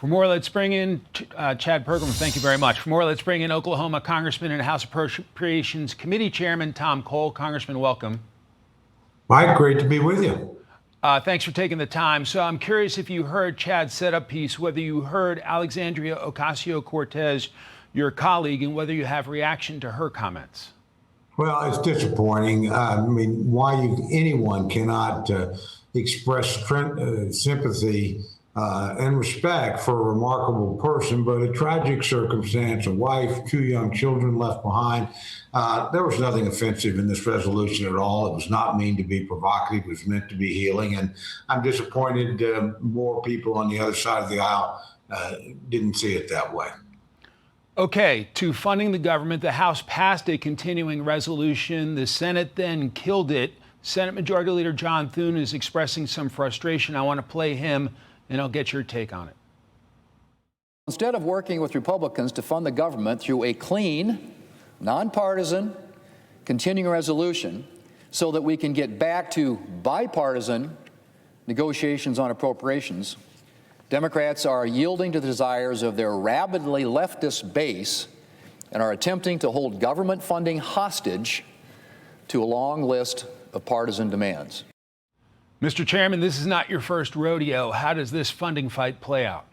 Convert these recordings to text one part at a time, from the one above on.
For more, let's bring in Chad Pergram. Thank you very much. For more, let's bring in Oklahoma Congressman and House Appropriations Committee Chairman Tom Cole. Congressman, welcome. Mike, great to be with you. Thanks for taking the time. So I'm curious if you heard Chad's setup piece, whether you heard Alexandria Ocasio-Cortez, your colleague, and whether you have reaction to her comments. Well, it's disappointing. I mean, anyone cannot express sympathy and respect for a remarkable person, but a tragic circumstance, a wife, 2 young children left behind. There was nothing offensive in this resolution at all. It was not meant to be provocative. It was meant to be healing. And I'm disappointed more people on the other side of the aisle didn't see it that way. Okay, to funding the government, the House passed a continuing resolution. The Senate then killed it. Senate Majority Leader John Thune is expressing some frustration. I want to play him, and I'll get your take on it. Instead of working with Republicans to fund the government through a clean, nonpartisan, continuing resolution so that we can get back to bipartisan negotiations on appropriations, Democrats are yielding to the desires of their rabidly leftist base and are attempting to hold government funding hostage to a long list of partisan demands. Mr. Chairman, this is not your first rodeo. How does this funding fight play out?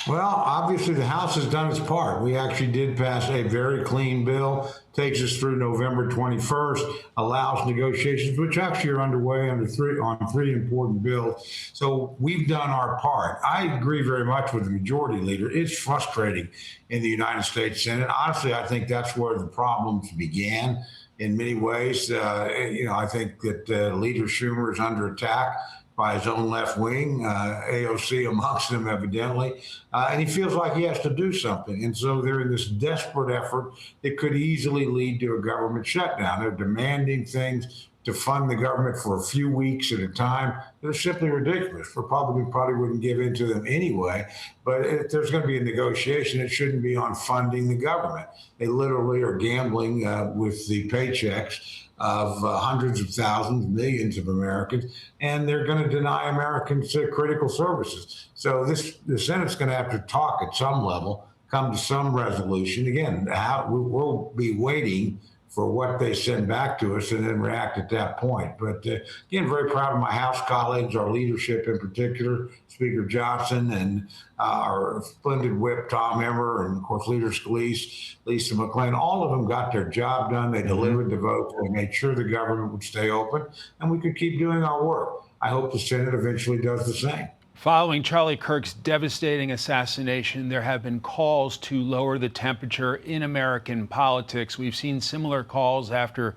Well, obviously the House has done its part. We actually did pass a very clean bill, takes us through November 21st, allows negotiations, which actually are underway on three important bills. So we've done our part. I agree very much with the majority leader. It's frustrating in the United States Senate. Honestly, I think that's where the problems began in many ways. I think that Leader Schumer is under attack by his own left wing, AOC amongst them evidently, and he feels like he has to do something. And so they're in this desperate effort that could easily lead to a government shutdown. They're demanding things to fund the government for a few weeks at a time. They're simply ridiculous. Republicans probably wouldn't give in to them anyway, but if there's going to be a negotiation, it shouldn't be on funding the government. They literally are gambling with the paychecks of hundreds of thousands, millions of Americans, and they're going to deny Americans critical services. So the Senate's going to have to talk at some level, come to some resolution. Again, we'll be waiting for what they send back to us and then react at that point. But again, very proud of my House colleagues, our leadership in particular, Speaker Johnson and our splendid whip, Tom Emmer, and of course, Leader Scalise, Lisa McClain. All of them got their job done. They delivered the vote. They made sure the government would stay open and we could keep doing our work. I hope the Senate eventually does the same. Following Charlie Kirk's devastating assassination, there have been calls to lower the temperature in American politics. We've seen similar calls after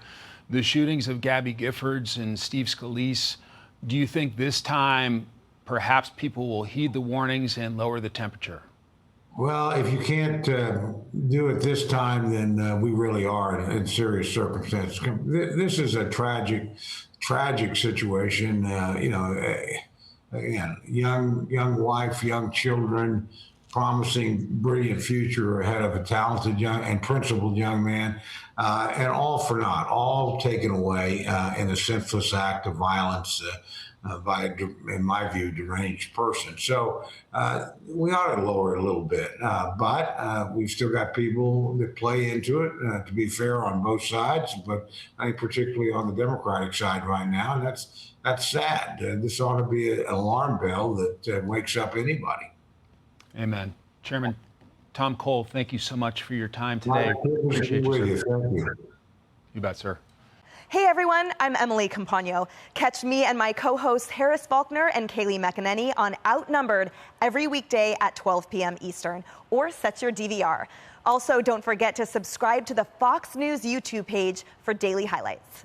the shootings of Gabby Giffords and Steve Scalise. Do you think this time perhaps people will heed the warnings and lower the temperature? Well, if you can't do it this time, then we really are in serious circumstances. This is a tragic situation. Again, young wife, young children, promising, brilliant future ahead of a talented young and principled young man, and all for naught, all taken away in a senseless act of violence by, in my view, deranged person. So we ought to lower it a little bit, but we've still got people that play into it, to be fair, on both sides, but I think particularly on the Democratic side right now, and that's sad. This ought to be an alarm bell that wakes up anybody. Amen. Chairman Tom Cole, thank you so much for your time today. Appreciate you, sir. Thank you. You bet, sir. Hey everyone, I'm Emily Campagno. Catch me and my co-hosts Harris Faulkner and Kaylee McEnany on Outnumbered every weekday at 12 p.m. Eastern, or set your DVR. Also, don't forget to subscribe to the Fox News YouTube page for daily highlights.